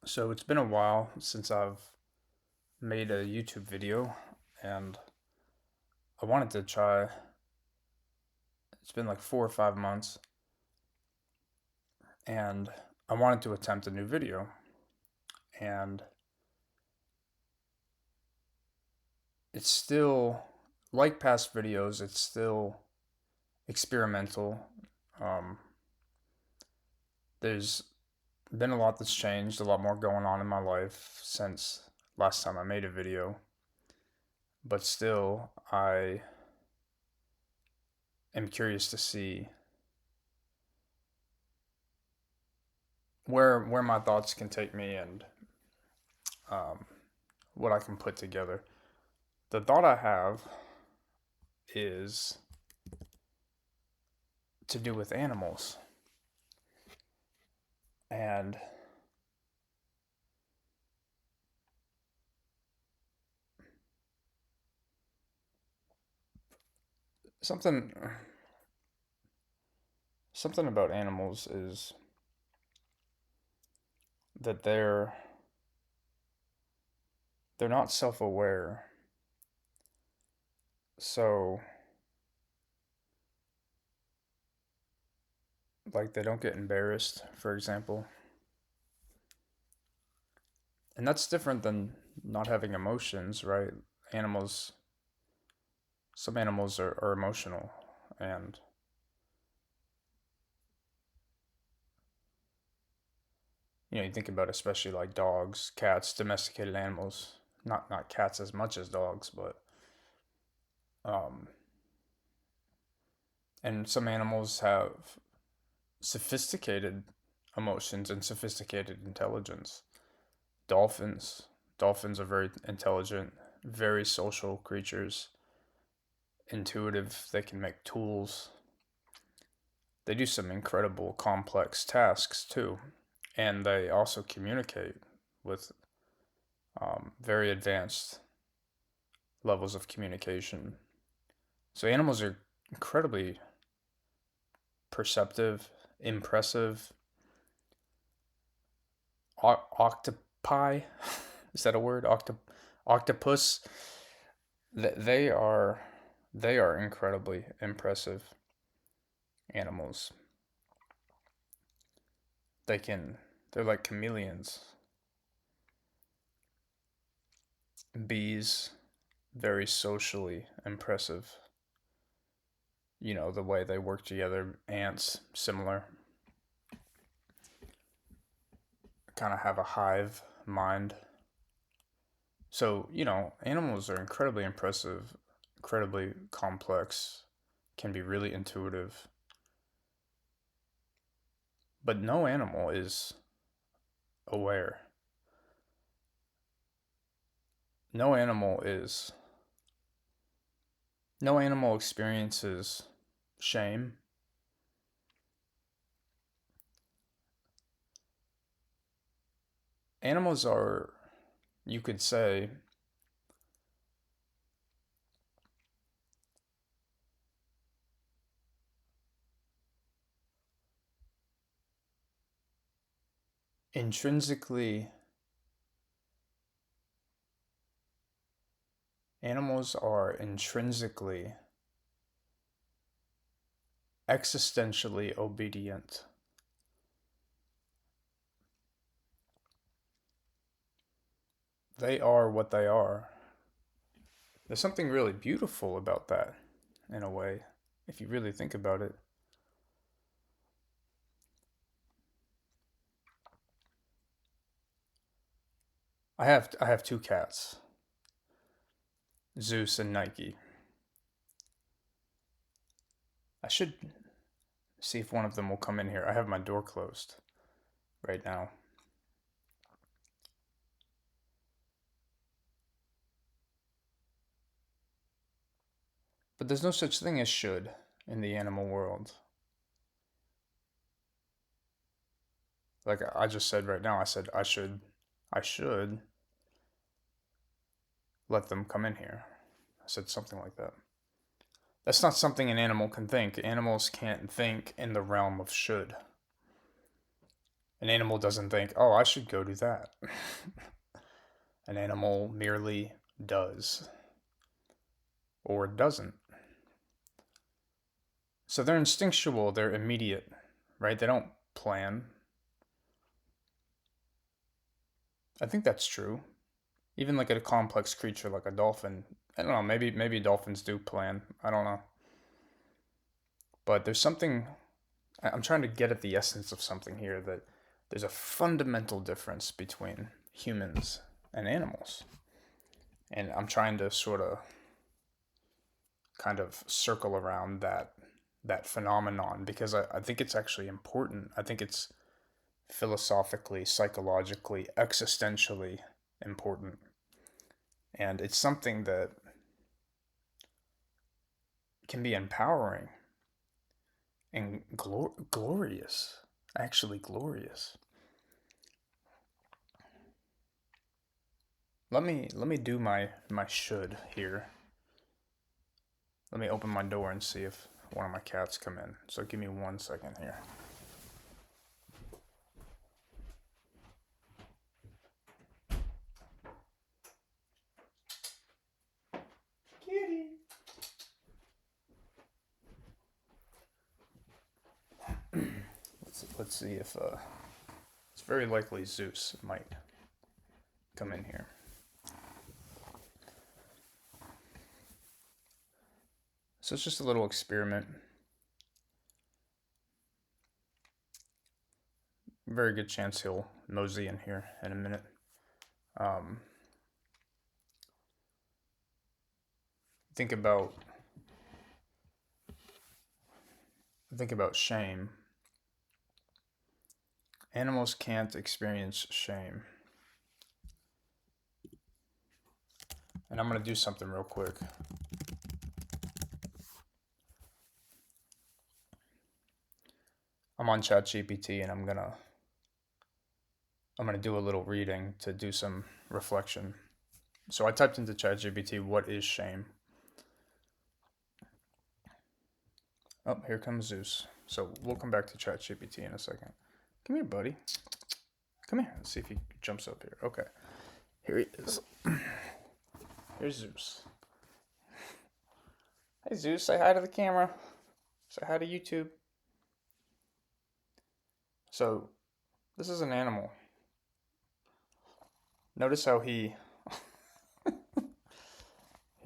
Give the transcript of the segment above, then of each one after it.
So it's been a while since I've made a YouTube video, and I wanted to try. It's been like 4 or 5 months, and I wanted to attempt a new video. And it's still, like past videos, it's still experimental. Um, there's been a lot that's changed, a lot more going on in my life since last time I made a video, but still, I am curious to see where my thoughts can take me and um, what I can put together. The thought I have is to do with animals and something something about animals is that they're not self-aware. So like they don't get embarrassed, for example. And that's different than not having emotions, right? Animals Some animals are emotional, and you think about especially like dogs, cats, domesticated animals. Not cats as much as dogs, but um, and some animals have sophisticated emotions and sophisticated intelligence. Dolphins, dolphins are very intelligent, very social creatures, intuitive. They can make tools. They do some incredible complex tasks too, and they also communicate with very advanced levels of communication. So animals are incredibly perceptive, impressive. Octopi, is that a word? Octopus. They are incredibly impressive animals. They're like chameleons. Bees, very socially impressive. The way they work together. Ants, similar. Kind of have a hive mind. So, animals are incredibly impressive, incredibly complex, can be really intuitive, but no animal is aware. No animal is, no animal experiences shame. Animals are, you could say, intrinsically, animals are intrinsically, existentially obedient. They are what they are. There's something really beautiful about that, in a way, if you really think about it. I have two cats, Zeus and Nike. I should see if one of them will come in here. I have my door closed right now. But there's no such thing as should in the animal world. Like I just said right now, I said I should let them come in here. I said something like that. That's not something an animal can think. Animals can't think in the realm of should. An animal doesn't think, oh, I should go do that. An animal merely does or doesn't. So they're instinctual, they're immediate, right? They don't plan. I think that's true. Even like a complex creature like a dolphin, I don't know, maybe dolphins do plan. I don't know. But there's something I'm trying to get at the essence of something here, that there's a fundamental difference between humans and animals. And I'm trying to sort of kind of circle around that phenomenon, because I think it's actually important. I think it's philosophically, psychologically, existentially important. And it's something that can be empowering and glorious, actually glorious. Let me do my should here. Let me open my door and see if one of my cats come in. So give me 1 second here. Kitty. Let's see if it's very likely Zeus might come in here. So it's just a little experiment. Very good chance he'll mosey in here in a minute. Um, think about shame. Animals can't experience shame. And I'm going to do something real quick. I'm on ChatGPT and I'm going to do a little reading to do some reflection. So I typed into ChatGPT, what is shame? Oh, here comes Zeus. So we'll come back to ChatGPT in a second. Come here, buddy. Come here. Let's see if he jumps up here. Okay. Here he is. Here's Zeus. Hey, Zeus, say hi to the camera. Say hi to YouTube. So, this is an animal. Notice how he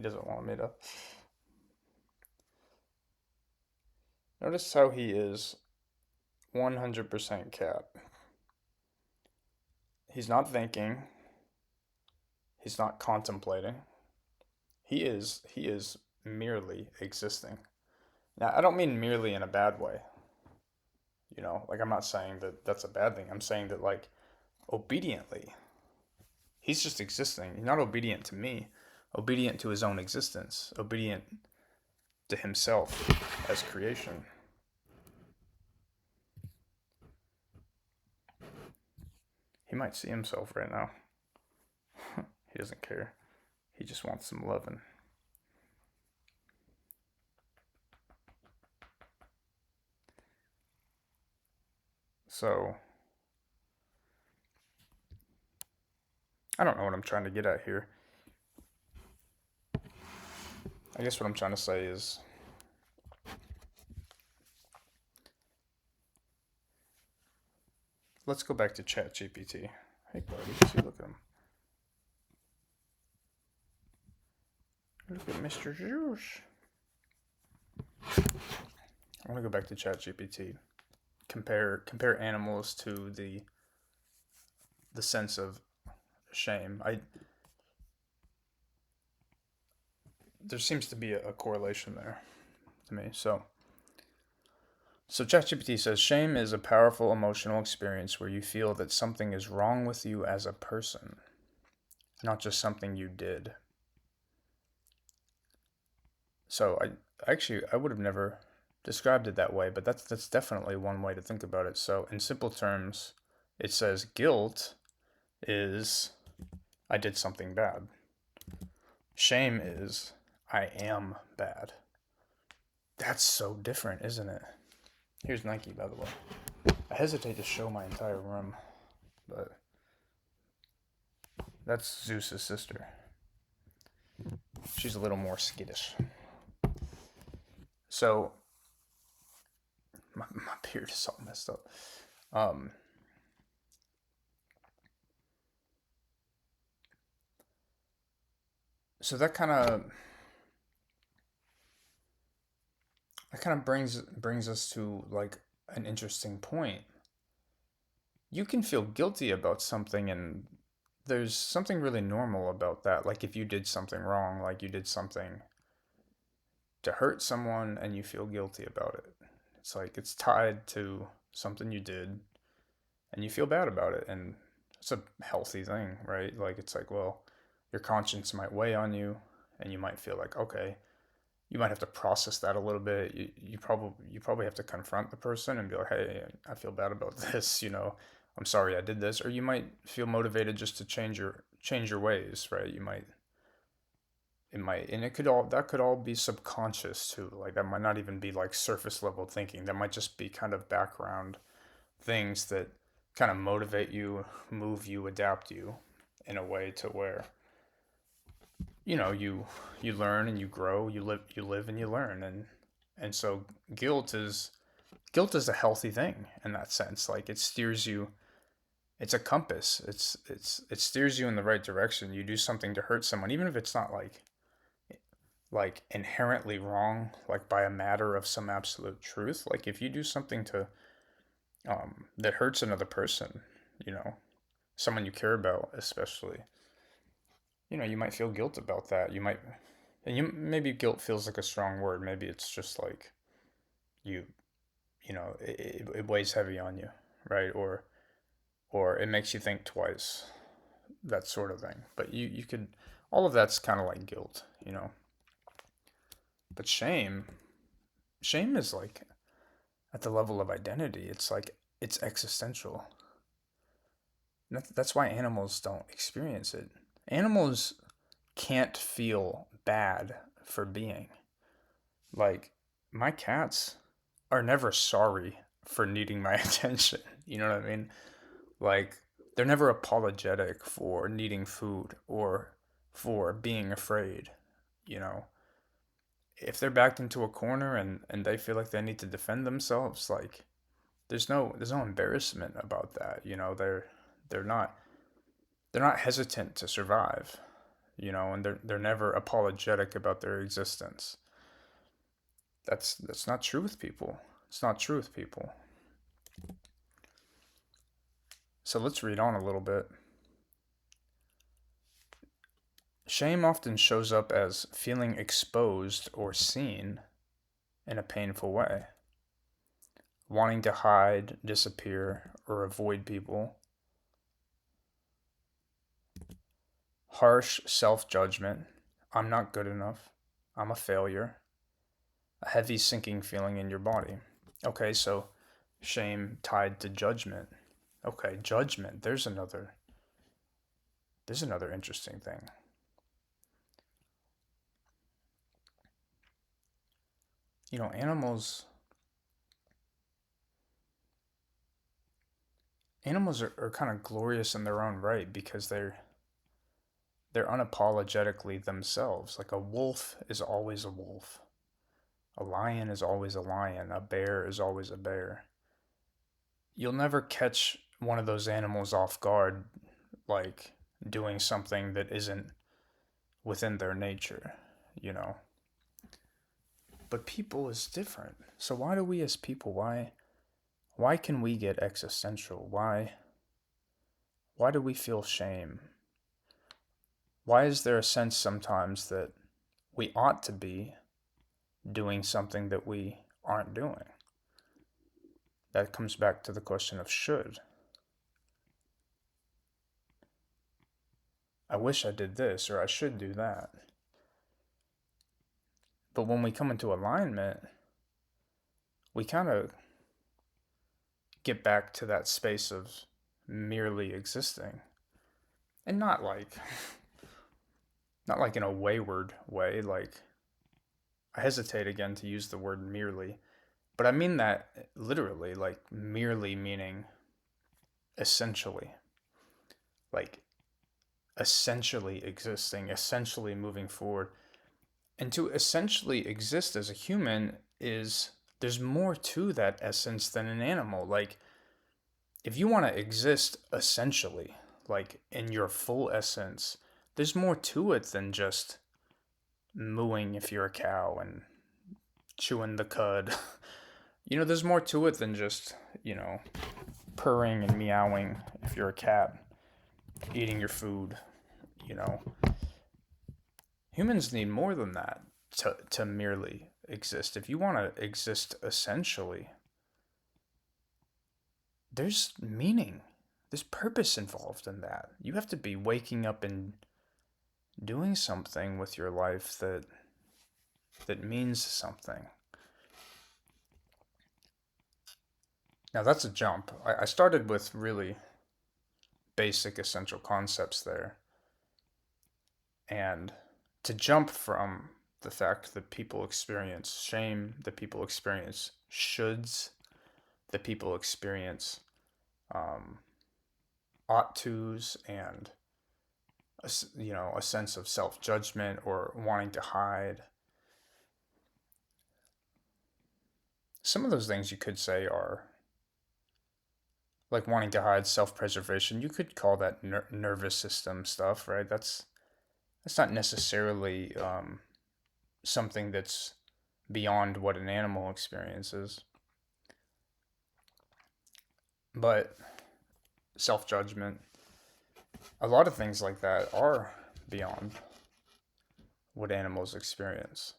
doesn't want me to. Notice how he is 100% cat. He's not thinking. He's not contemplating. He is merely existing. Now, I don't mean merely in a bad way. You know, like, I'm not saying that that's a bad thing. I'm saying that, like, obediently. He's just existing. He's not obedient to me. Obedient to his own existence. Obedient to himself as creation. He might see himself right now. He doesn't care. He just wants some loving. So, I don't know what I'm trying to get at here. I guess what I'm trying to say is, let's go back to ChatGPT. Hey, buddy, see, look at him. Look at Mr. Zeus. I want to go back to ChatGPT. Compare animals to the sense of shame. There seems to be a correlation there to me. So ChatGPT says shame is a powerful emotional experience where you feel that something is wrong with you as a person, not just something you did. So I would have never described it that way, but that's definitely one way to think about it. So in simple terms, it says guilt is I did something bad. Shame is I am bad. That's so different, isn't it? Here's Nike, by the way. I hesitate to show my entire room, but that's Zeus's sister. She's a little more skittish. So my beard is all messed up. Um, so that kind of brings us to like an interesting point. You can feel guilty about something, and there's something really normal about that. Like if you did something wrong, like you did something to hurt someone and you feel guilty about it. It's like it's tied to something you did and you feel bad about it, and it's a healthy thing, right? Like it's like, well, your conscience might weigh on you and you might feel like, okay, you might have to process that a little bit. You probably have to confront the person and be like, hey, I feel bad about this, I'm sorry I did this. Or you might feel motivated just to change your ways, right? And that could all be subconscious too. Like that might not even be like surface level thinking. That might just be kind of background things that kind of motivate you, move you, adapt you in a way to where you learn and you grow, you live and you learn. And so guilt is a healthy thing in that sense. Like it steers you, it's a compass. It steers you in the right direction. You do something to hurt someone, even if it's not like inherently wrong, like by a matter of some absolute truth. Like if you do something to that hurts another person, you know, someone you care about, especially, you might feel guilt about that. And maybe guilt feels like a strong word. Maybe it's just like you, it weighs heavy on you, right? Or it makes you think twice, that sort of thing. But you could, all of that's kind of like guilt. But shame is like at the level of identity. It's like it's existential. That's why animals don't experience it. Animals can't feel bad for being. Like, my cats are never sorry for needing my attention. You know what I mean? Like, they're never apologetic for needing food or for being afraid. You know, if they're backed into a corner and they feel like they need to defend themselves, like, there's no embarrassment about that. They're not they're not hesitant to survive, and they're never apologetic about their existence. That's not true with people. It's not true with people. So let's read on a little bit. Shame often shows up as feeling exposed or seen in a painful way, wanting to hide, disappear, or avoid people. Harsh self judgment. I'm not good enough. I'm a failure. A heavy sinking feeling in your body. Okay, so shame tied to judgment. Okay, judgment. There's another interesting thing. Animals are kind of glorious in their own right because they're unapologetically themselves. Like a wolf is always a wolf. A lion is always a lion. A bear is always a bear. You'll never catch one of those animals off guard, like doing something that isn't within their nature, you know. But people is different. So why do we as people, why can we get existential? Why do we feel shame? Why is there a sense sometimes that we ought to be doing something that we aren't doing? That comes back to the question of should. I wish I did this or I should do that. But when we come into alignment, we kind of get back to that space of merely existing. And not like in a wayward way, like I hesitate again to use the word merely, But I mean that literally, like merely meaning essentially, like essentially existing, essentially moving forward. And to essentially exist as a human is there's more to that essence than an animal. Like if you want to exist essentially, like in your full essence, there's more to it than just mooing if you're a cow and chewing the cud. There's more to it than just, purring and meowing if you're a cat, eating your food, you know. Humans need more than that to merely exist. If you want to exist essentially, there's meaning, there's purpose involved in that. You have to be waking up and doing something with your life that means something. Now that's a jump. I started with really basic essential concepts there. And to jump from the fact that people experience shame, that people experience shoulds, that people experience um, ought tos, and a sense of self judgment or wanting to hide. Some of those things you could say are like wanting to hide, self preservation. You could call that nervous system stuff, right? That's not necessarily something that's beyond what an animal experiences, but self judgment, a lot of things like that are beyond what animals experience.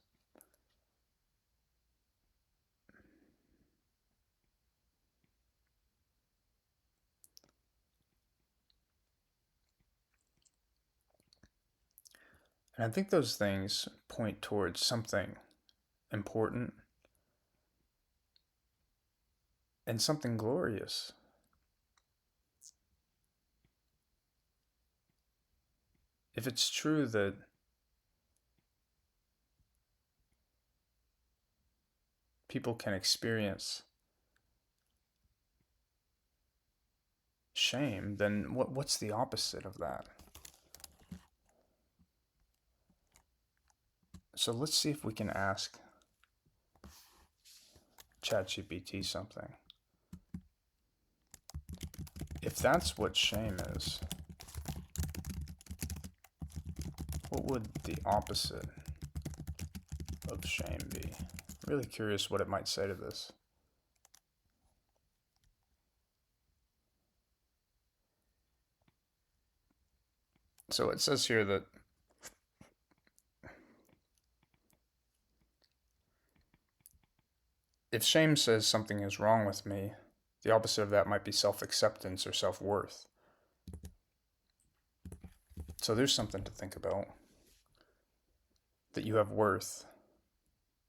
And I think those things point towards something important and something glorious. If it's true that people can experience shame, then what's the opposite of that? So let's see if we can ask ChatGPT something. If that's what shame is, what would the opposite of shame be? Really curious what it might say to this. So it says here that if shame says something is wrong with me, the opposite of that might be self acceptance or self worth. So there's something to think about. That you have worth,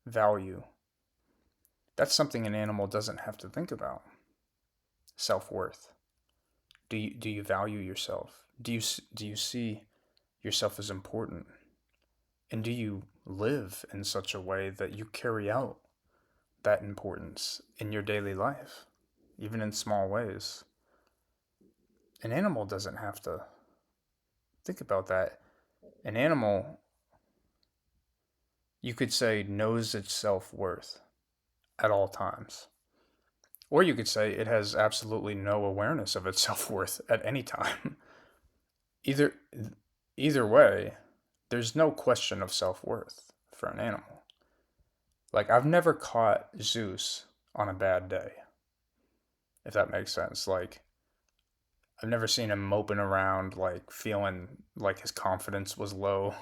value. That's something an animal doesn't have to think about. Self worth. Do you value yourself? Do you see yourself as important? And do you live in such a way that you carry out that importance in your daily life, even in small ways? An animal doesn't have to think about that. An animal, you could say, knows its self worth at all times. Or you could say it has absolutely no awareness of its self worth at any time. Either either way, there's no question of self worth for an animal. Like I've never caught Zeus on a bad day, if that makes sense. Like I've never seen him moping around, like feeling like his confidence was low.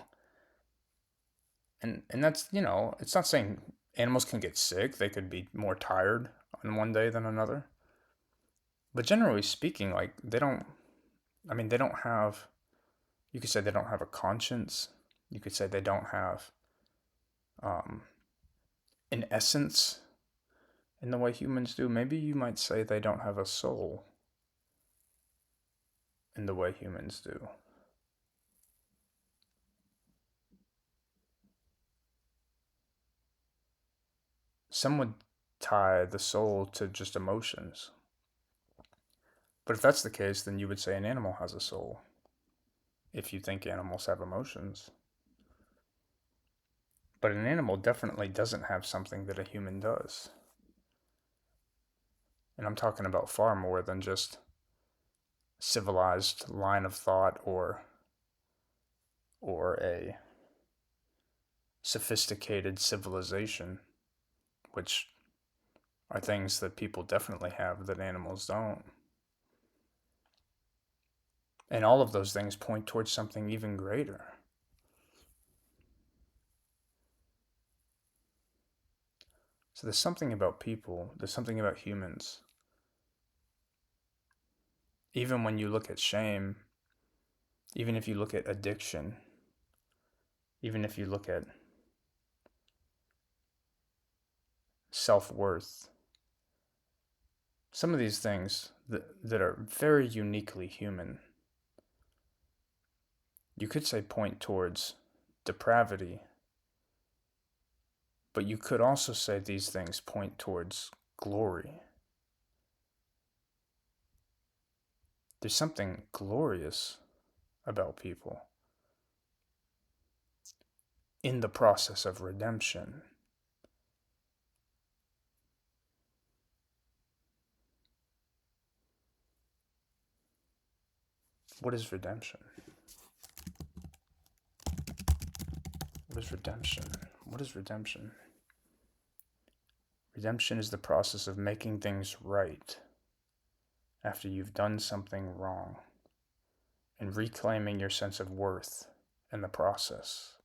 And that's, it's not saying animals can get sick. They could be more tired on one day than another. But generally speaking, like they don't have, you could say they don't have a conscience. You could say they don't have um, an essence in the way humans do. Maybe you might say they don't have a soul in the way humans do. Some would tie the soul to just emotions. But if that's the case, then you would say an animal has a soul, if you think animals have emotions. But an animal definitely doesn't have something that a human does. And I'm talking about far more than just civilized line of thought or a sophisticated civilization, which are things that people definitely have that animals don't. And all of those things point towards something even greater. So there's something about people, there's something about humans. Even when you look at shame, even if you look at addiction, even if you look at self-worth, some of these things that are very uniquely human, you could say point towards depravity, but you could also say these things point towards glory. There's something glorious about people in the process of redemption. What is redemption? What is redemption? What is redemption? Redemption is the process of making things right after you've done something wrong and reclaiming your sense of worth in the process.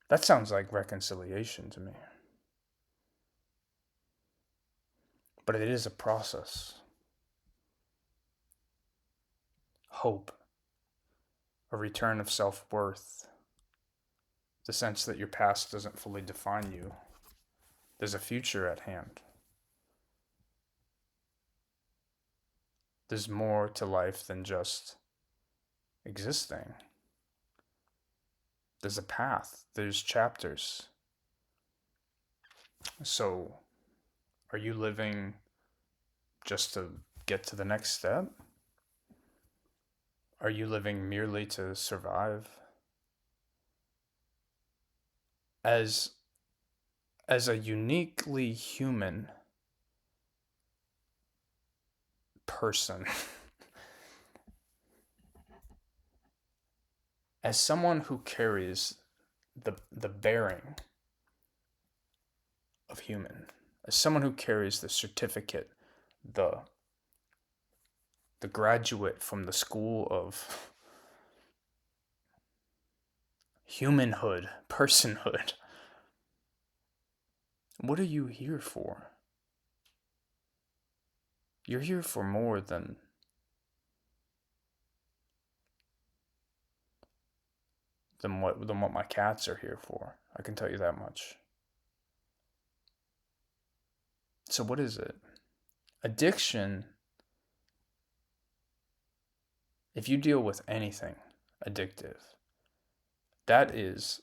That sounds like reconciliation to me. But it is a process. Hope, a return of self-worth, the sense that your past doesn't fully define you. There's a future at hand. There's more to life than just existing. There's a path, there's chapters. So, are you living just to get to the next step? Are you living merely to survive? As a uniquely human person, as someone who carries the bearing of human, as someone who carries the certificate, the graduate from the school of humanhood, personhood, what are you here for? You're here for more than what my cats are here for. I can tell you that much. So what is it? Addiction, if you deal with anything addictive, that is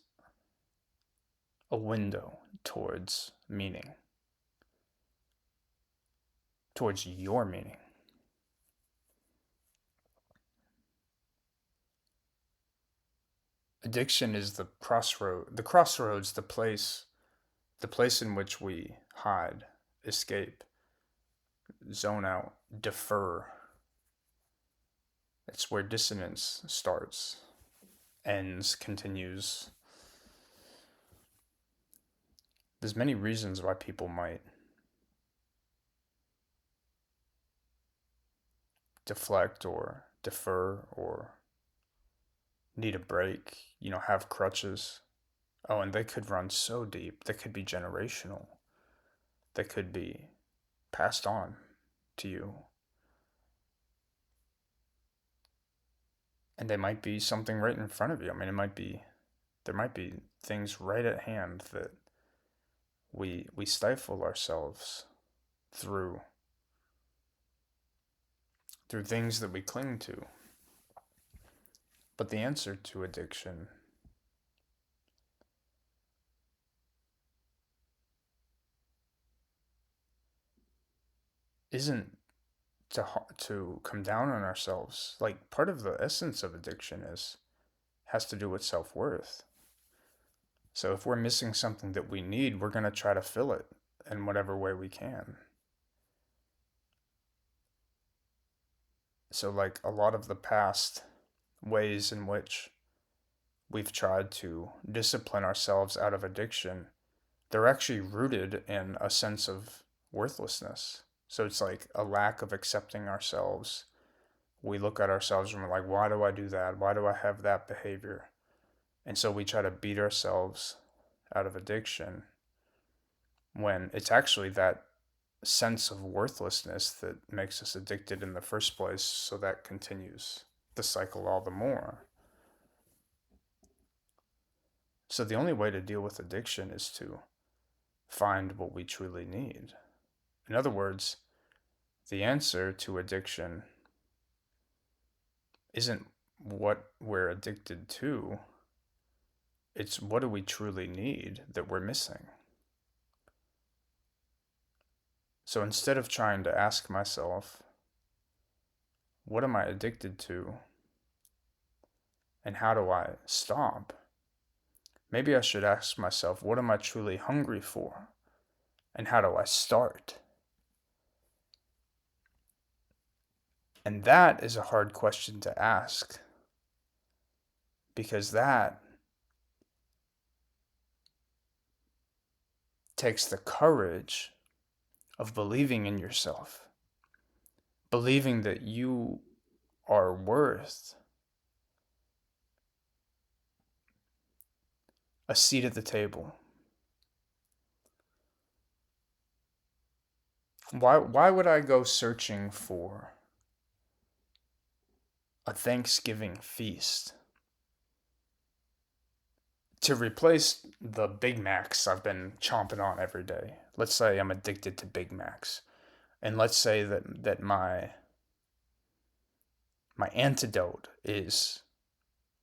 a window towards meaning, towards your meaning. Addiction is the crossroads, the place in which we hide, escape, zone out, defer. It's where dissonance starts, ends, continues. There's many reasons why people might deflect or defer or need a break, have crutches. Oh, and they could run so deep. They could be generational. They could be passed on to you. And they might be something right in front of you. I mean, there might be things right at hand that we stifle ourselves through things that we cling to. But the answer to addiction isn't to come down on ourselves. Like part of the essence of addiction is has to do with self-worth. So if we're missing something that we need, we're going to try to fill it in whatever way we can. So like a lot of the past ways in which we've tried to discipline ourselves out of addiction, they're actually rooted in a sense of worthlessness. So it's like a lack of accepting ourselves. We look at ourselves and we're like, why do I do that? Why do I have that behavior? And so we try to beat ourselves out of addiction when it's actually that sense of worthlessness that makes us addicted in the first place. So that continues the cycle all the more. So the only way to deal with addiction is to find what we truly need. In other words, the answer to addiction isn't what we're addicted to, it's what do we truly need that we're missing. So instead of trying to ask myself, what am I addicted to? And how do I stop? Maybe I should ask myself, what am I truly hungry for? And how do I start? And that is a hard question to ask, because that takes the courage of believing in yourself, believing that you are worth a seat at the table. Why would I go searching for a Thanksgiving feast to replace the Big Macs I've been chomping on every day? Let's say I'm addicted to Big Macs. And let's say that my antidote is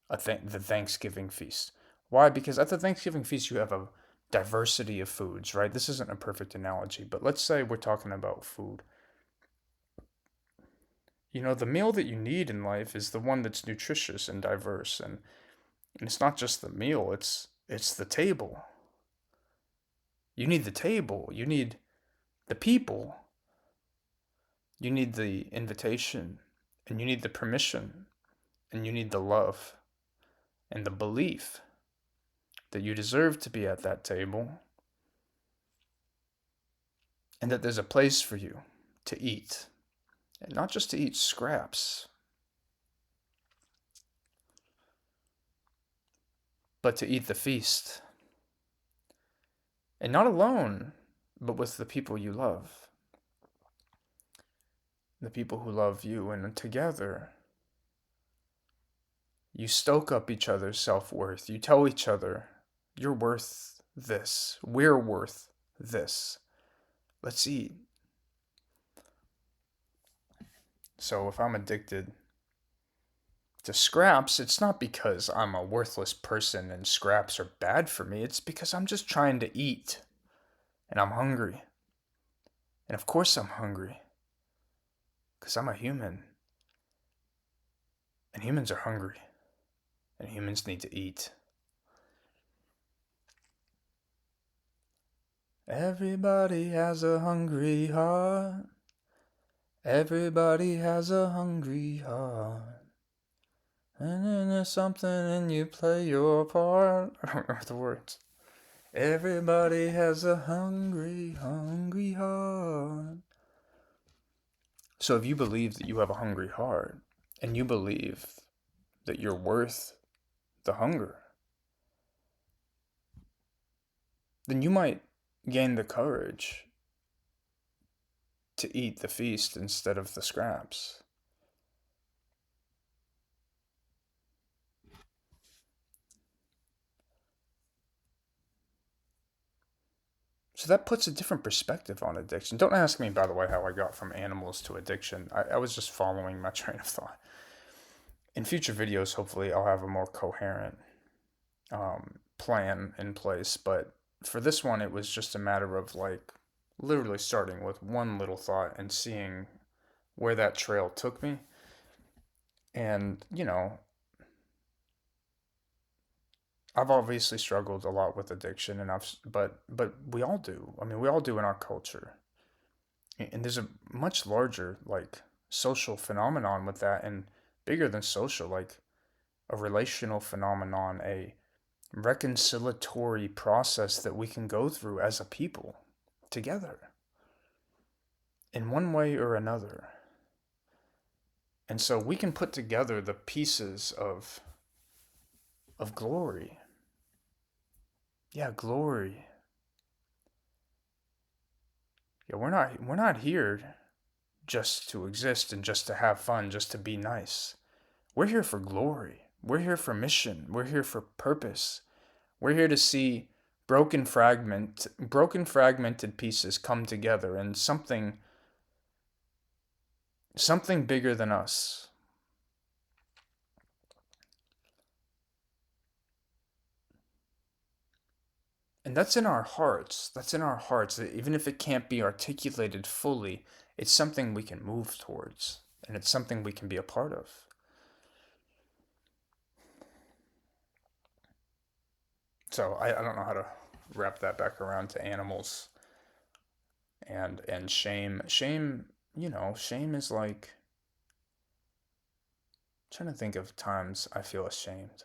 the Thanksgiving feast. Why? Because at the Thanksgiving feast you have a diversity of foods, right? This isn't a perfect analogy, but let's say we're talking about food. You know, the meal that you need in life is the one that's nutritious and diverse, and it's not just the meal, it's the table. You need the table, you need the people, you need the invitation, and you need the permission, and you need the love and the belief that you deserve to be at that table and that there's a place for you to eat. And not just to eat scraps, but to eat the feast. And not alone, but with the people you love. The people who love you, and together you stoke up each other's self-worth. You tell each other, you're worth this. We're worth this. Let's eat. So if I'm addicted to scraps, it's not because I'm a worthless person and scraps are bad for me. It's because I'm just trying to eat. And I'm hungry. And of course I'm hungry. Because I'm a human. And humans are hungry. And humans need to eat. Everybody has a hungry heart. Everybody has a hungry heart. And then there's something and you play your part. I don't know the words. Everybody has a hungry, hungry heart. So if you believe that you have a hungry heart, and you believe that you're worth the hunger, then you might gain the courage to eat the feast instead of the scraps. So that puts a different perspective on addiction. Don't ask me, by the way, how I got from animals to addiction. I was just following my train of thought. In future videos, hopefully, I'll have a more coherent plan in place. But for this one, it was just a matter of like literally starting with one little thought and seeing where that trail took me. And, I've obviously struggled a lot with addiction, and but we all do. I mean, we all do in our culture. And there's a much larger, like, social phenomenon with that, and bigger than social, like a relational phenomenon, a reconciliatory process that we can go through as a people together in one way or another. And so we can put together the pieces of glory. Yeah, glory. Yeah, we're not here just to exist and just to have fun, just to be nice. We're here for glory. We're here for mission. We're here for purpose. We're here to see broken fragmented pieces come together and something bigger than us. And that's in our hearts. That's in our hearts. Even if it can't be articulated fully, it's something we can move towards, and it's something we can be a part of. So I don't know how to wrap that back around to animals and shame. Shame is like, I'm trying to think of times I feel ashamed.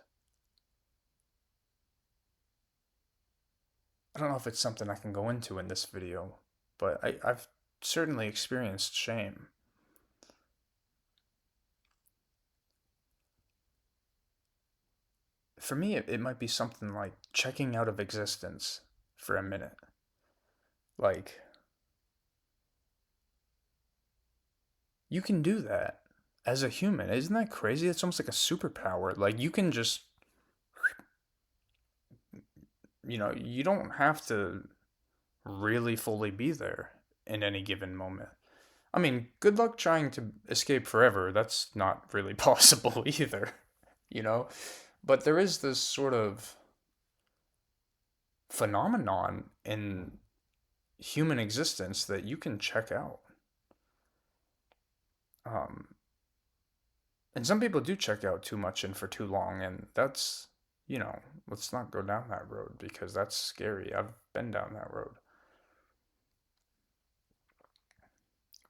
I don't know if it's something I can go into in this video, but I've certainly experienced shame. For me, it might be something like checking out of existence for a minute. Like, you can do that as a human. Isn't that crazy? It's almost like a superpower. Like, you can just, you don't have to really fully be there in any given moment. I mean, good luck trying to escape forever. That's not really possible either, you know? But there is this sort of phenomenon in human existence that you can check out. Um, and some people do check out too much and for too long, and that's, let's not go down that road because that's scary. I've been down that road.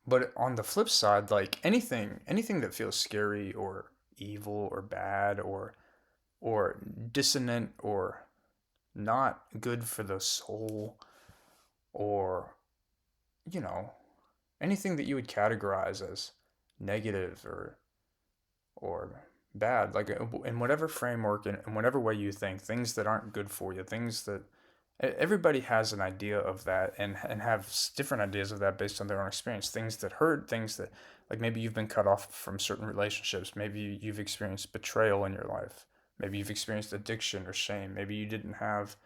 But on the flip side, like anything that feels scary or evil or bad or dissonant or not good for the soul, or you know anything that you would categorize as negative or bad, like in whatever framework and in whatever way you think, things that aren't good for you, things that everybody has an idea of that, and have different ideas of that based on their own experience. Things that hurt, things that, like, maybe you've been cut off from certain relationships, maybe you've experienced betrayal in your life, maybe you've experienced addiction or shame, maybe you didn't have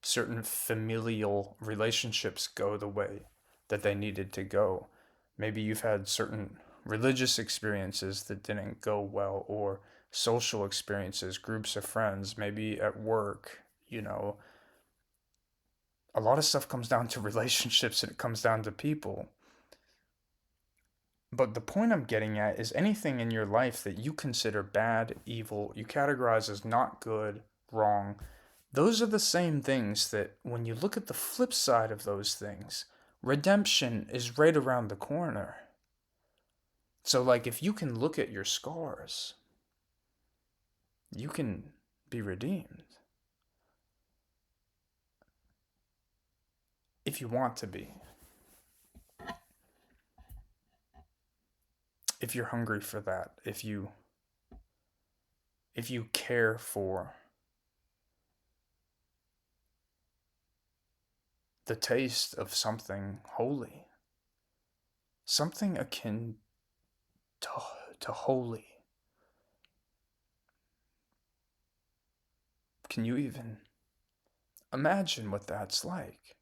certain familial relationships go the way that they needed to go. Maybe you've had certain religious experiences that didn't go well, or social experiences, groups of friends, maybe at work. A lot of stuff comes down to relationships, and it comes down to people. But the point I'm getting at is anything in your life that you consider bad, evil, you categorize as not good, wrong, those are the same things that, when you look at the flip side of those things, redemption is right around the corner. So, like, if you can look at your scars, you can be redeemed. If you want to be. If you're hungry for that, if you care for the taste of something holy, something akin to, to holy. Can you even imagine what that's like?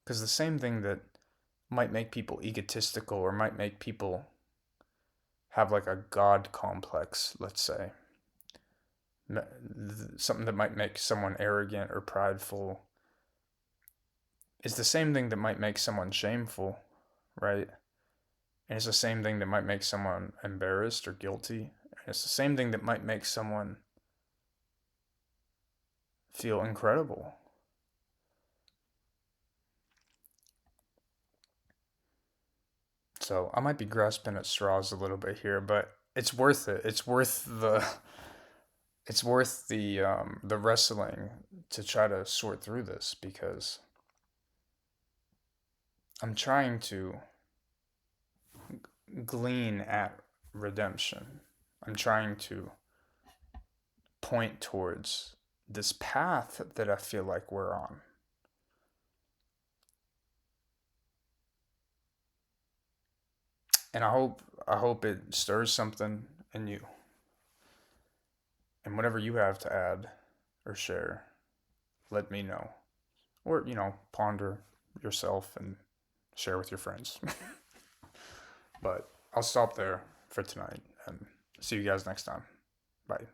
Because the same thing that might make people egotistical or might make people have like a god complex, let's say, something that might make someone arrogant or prideful, is the same thing that might make someone shameful, right? And it's the same thing that might make someone embarrassed or guilty. And it's the same thing that might make someone feel incredible. So I might be grasping at straws a little bit here, but it's worth it. It's worth the wrestling to try to sort through this, because I'm trying to glean at redemption. I'm trying to point towards this path that I feel like we're on. And I hope it stirs something in you. And whatever you have to add or share, let me know. Or, ponder yourself and share with your friends. But I'll stop there for tonight and see you guys next time. Bye.